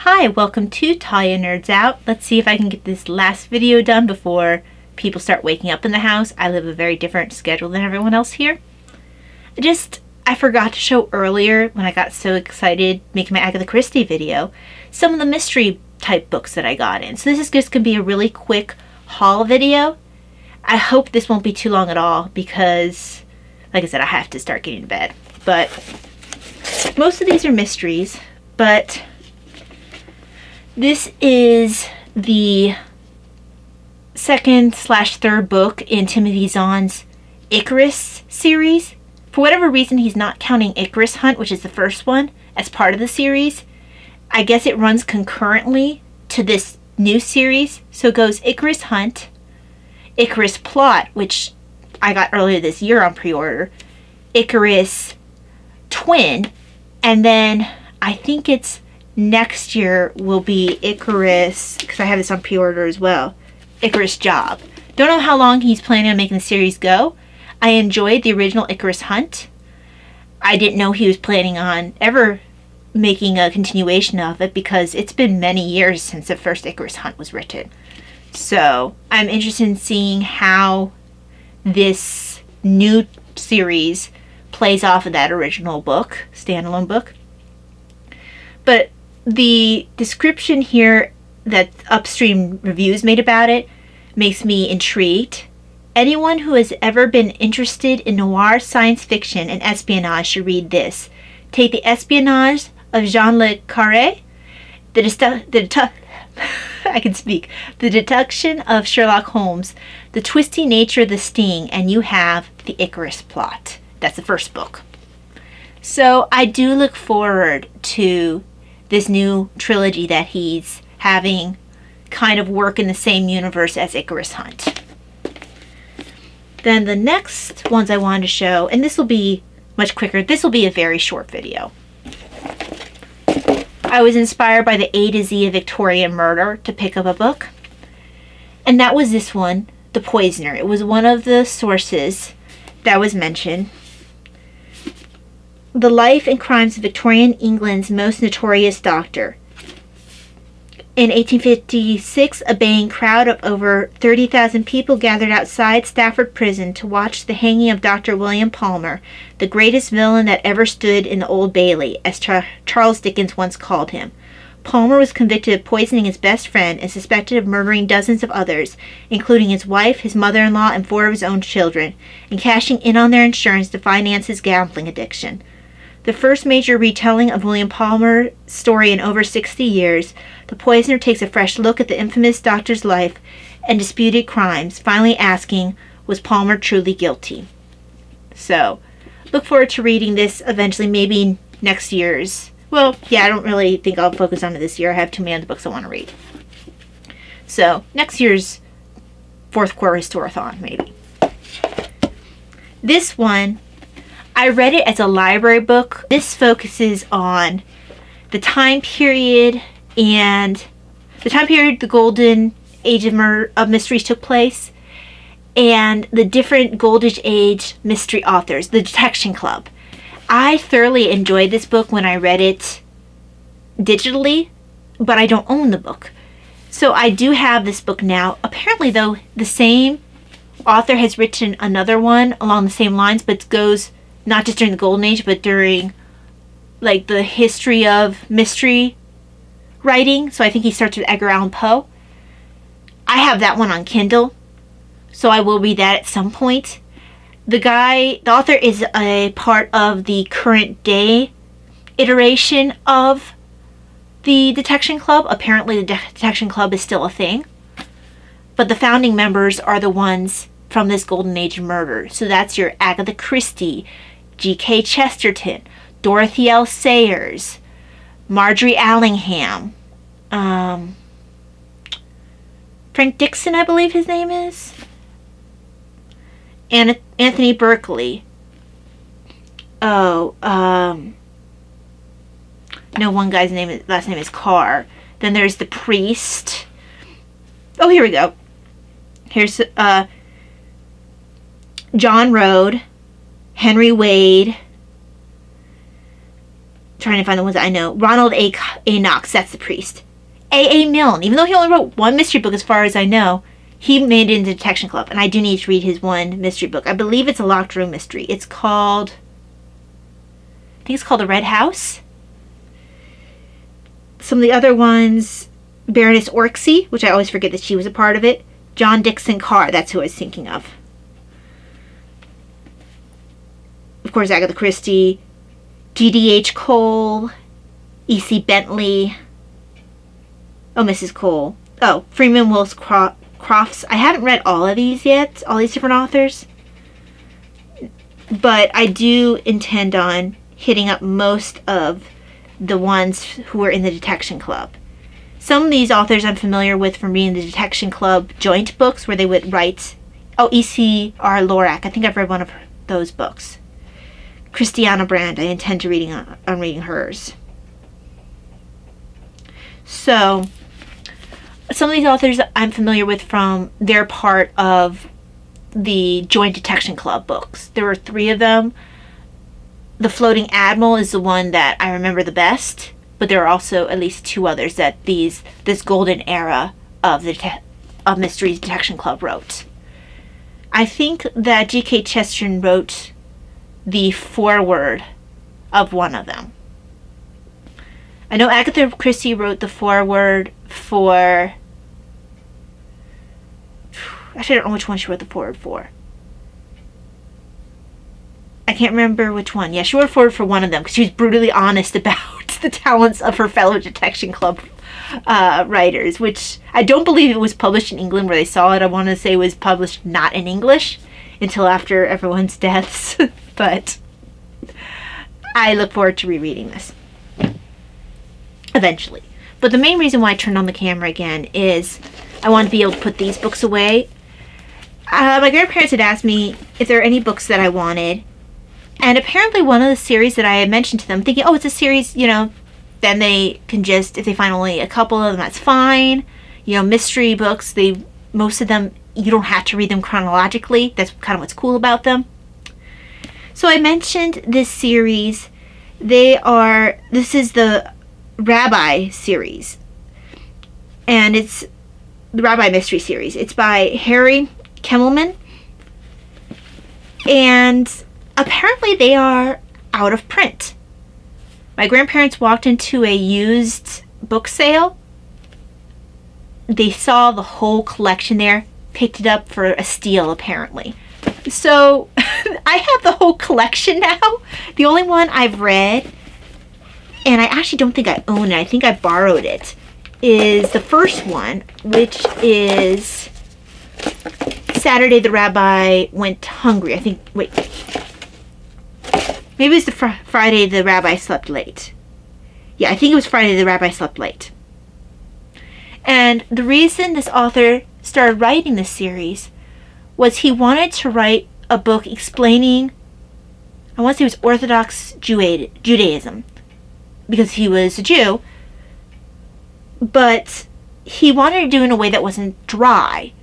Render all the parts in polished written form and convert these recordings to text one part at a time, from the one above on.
Hi, welcome to Talia Nerds Out. Let's see if I can get this last video done before people start waking up in the house. I live a very different schedule than everyone else here. I forgot to show earlier when I got so excited making my Agatha Christie video some of the mystery type books that I got in. So this is just going to be a really quick haul video. I hope this won't be too long at all because, like I said, I have to start getting to bed. But most of these are mysteries, but this is the second/third book in Timothy Zahn's Icarus series. For whatever reason, he's not counting Icarus Hunt, which is the first one, as part of the series. I guess it runs concurrently to this new series. So it goes Icarus Hunt, Icarus Plot, which I got earlier this year on pre-order, Icarus Twin, and then I think it's next year will be Icarus, because I have this on pre-order as well, Icarus Job. Don't know how long he's planning on making the series go. I enjoyed the original Icarus Hunt. I didn't know he was planning on ever making a continuation of it because it's been many years since the first Icarus Hunt was written. So I'm interested in seeing how this new series plays off of that original book, standalone book. But the description here that Upstream Reviews made about it makes me intrigued. Anyone who has ever been interested in noir science fiction and espionage should read this. Take the espionage of Jean Le Carré, I can speak, the deduction of Sherlock Holmes, the twisty nature of the sting, and you have the Icarus Plot. That's the first book. So I do look forward to this new trilogy that he's having kind of work in the same universe as Icarus Hunt. Then the next ones I wanted to show, and this will be much quicker. This will be a very short video. I was inspired by the A to Z of Victorian murder to pick up a book. And that was this one, The Poisoner. It was one of the sources that was mentioned. The life and crimes of Victorian England's most notorious doctor. In 1856, a baying crowd of over 30,000 people gathered outside Stafford Prison to watch the hanging of Dr. William Palmer, the greatest villain that ever stood in the Old Bailey, as Charles Dickens once called him. Palmer was convicted of poisoning his best friend and suspected of murdering dozens of others, including his wife, his mother-in-law, and 4 of his own children, and cashing in on their insurance to finance his gambling addiction. The first major retelling of William Palmer's story in over 60 years, The Poisoner takes a fresh look at the infamous doctor's life and disputed crimes, finally asking, was Palmer truly guilty? So, look forward to reading this eventually, maybe next year's. Well, yeah, I don't really think I'll focus on it this year. I have too many other books I want to read. So, next year's fourth quarter Historathon, maybe. This one, I read it as a library book. This focuses on the time period the Golden Age of Mysteries took place, and the different Golden Age mystery authors, the Detection Club. I thoroughly enjoyed this book when I read it digitally, but I don't own the book. So I do have this book now. Apparently, though, the same author has written another one along the same lines, but goes not just during the Golden Age, but during like the history of mystery writing. So I think he starts with Edgar Allan Poe. I have that one on Kindle, so I will read that at some point. The author is a part of the current day iteration of the Detection Club. Apparently the Detection Club is still a thing, but the founding members are the ones from this Golden Age of murder. So that's your Agatha Christie, G.K. Chesterton, Dorothy L. Sayers, Marjorie Allingham, Frank Dixon, I believe his name is, and Anthony Berkeley. No, one guy's last name is Carr. Then there's the priest. Oh, here we go. Here's John Rode, Henry Wade, trying to find the ones that I know. Ronald A. Knox, that's the priest. A. Milne, even though he only wrote one mystery book as far as I know, he made it into Detection Club, and I do need to read his one mystery book. I believe it's a locked room mystery. It's called, I think it's called The Red House. Some of the other ones, Baroness Orczy, which I always forget that she was a part of it. John Dixon Carr, that's who I was thinking of. Of course, Agatha Christie, G.D.H. Cole, E.C. Bentley. Oh, Mrs. Cole. Oh, Freeman Wills Crofts. I haven't read all of these yet, all these different authors. But I do intend on hitting up most of the ones who are in the Detection Club. Some of these authors I'm familiar with from reading the Detection Club joint books where they would write. Oh, E.C.R. Lorac. I think I've read one of those books. Christiana Brand. I intend to reading on reading hers. So, some of these authors I'm familiar with from their part of the Joint Detection Club books. There were 3 of them. The Floating Admiral is the one that I remember the best, but there are also at least 2 others that this golden era of Mysteries Detection Club wrote. I think that G.K. Chesterton wrote the foreword of one of them. I know Agatha Christie wrote the foreword for... Actually, I don't know which one she wrote the foreword for. I can't remember which one. Yeah, she wrote a foreword for one of them because she was brutally honest about the talents of her fellow Detection Club writers, which I don't believe it was published in England where they saw it. I want to say it was published not in English until after everyone's deaths. But I look forward to rereading this eventually. But the main reason why I turned on the camera again is I want to be able to put these books away. My grandparents had asked me if there are any books that I wanted. And apparently one of the series that I had mentioned to them, thinking, oh, it's a series, then they can just, if they find only a couple of them, that's fine. Mystery books, most of them, you don't have to read them chronologically. That's kind of what's cool about them. So I mentioned this series. This is the Rabbi series. And it's the Rabbi Mystery series. It's by Harry Kemmelman. And apparently they are out of print. My grandparents walked into a used book sale. They saw the whole collection there, picked it up for a steal apparently. So I have the whole collection now. The only one I've read, and I actually don't think I own it, I think I borrowed it, is the first one, which is Saturday the Rabbi Went Hungry. I think, wait. Maybe it was the Friday the Rabbi Slept Late. Yeah, I think it was Friday the Rabbi Slept Late. And the reason this author started writing this series was he wanted to write a book explaining, I want to say it was Orthodox Judaism, because he was a Jew, but he wanted to do it in a way that wasn't dry.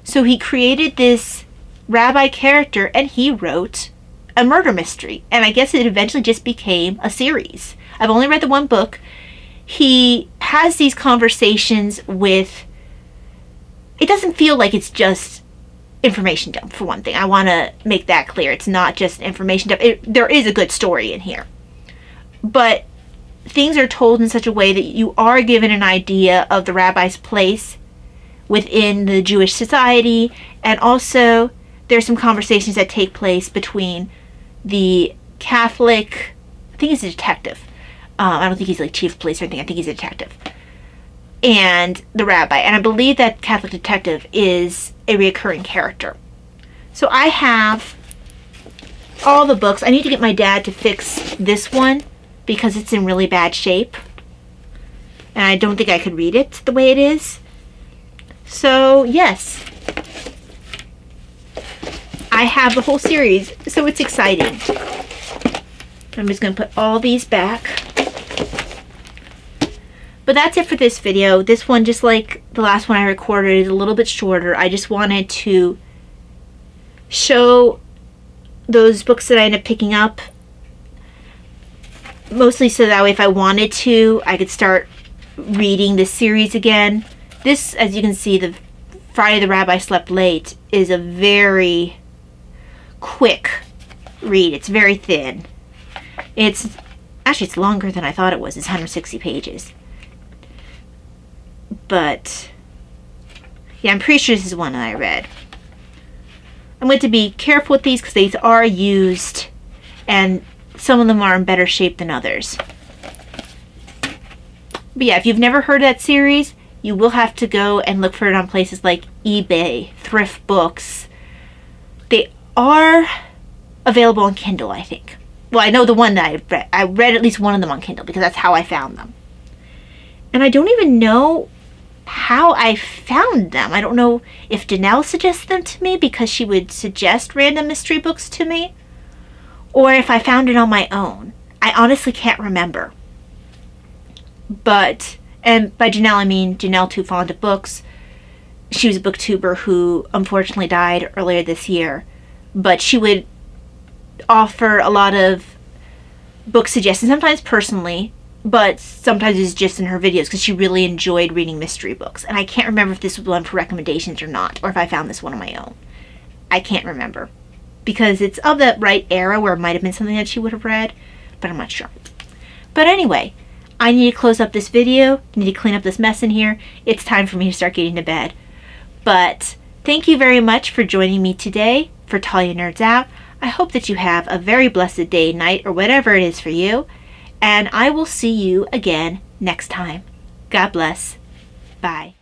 So he created this rabbi character and he wrote a murder mystery. And I guess it eventually just became a series. I've only read the one book. He has these conversations with, it doesn't feel like it's just information dump, for one thing. I want to make that clear. It's not just information dump. There is a good story in here. But things are told in such a way that you are given an idea of the rabbi's place within the Jewish society, and also there's some conversations that take place between the Catholic, I think he's a detective. I don't think he's like chief of police or anything. I think he's a detective. And the rabbi. And I believe that Catholic detective is a recurring character. So I have all the books. I need to get my dad to fix this one because it's in really bad shape. And I don't think I could read it the way it is. So, yes. I have the whole series. So it's exciting. I'm just going to put all these back. But that's it for this video. This one, just like the last one I recorded, is a little bit shorter. I just wanted to show those books that I ended up picking up. Mostly so that way if I wanted to, I could start reading this series again. This, as you can see, the Friday the Rabbi Slept Late is a very quick read. It's very thin. It's longer than I thought it was. It's 160 pages. But yeah, I'm pretty sure this is one that I read. I'm going to be careful with these because these are used and some of them are in better shape than others. But yeah, if you've never heard of that series, you will have to go and look for it on places like eBay, thrift books. They are available on Kindle, I think. Well, I know the one that I read. I read at least one of them on Kindle because that's how I found them. And I don't even know how I found them. I don't know if Janelle suggested them to me because she would suggest random mystery books to me, or if I found it on my own. I honestly can't remember. But, and by Janelle I mean Janelle Too Fond of Books. She was a booktuber who unfortunately died earlier this year. But she would offer a lot of book suggestions, sometimes personally, but sometimes it's just in her videos because she really enjoyed reading mystery books. And I can't remember if this was one for recommendations or not, or if I found this one on my own. I can't remember. Because it's of that right era where it might have been something that she would have read, but I'm not sure. But anyway, I need to close up this video. I need to clean up this mess in here. It's time for me to start getting to bed. But thank you very much for joining me today for Talia Nerds Out. I hope that you have a very blessed day, night, or whatever it is for you. And I will see you again next time. God bless. Bye.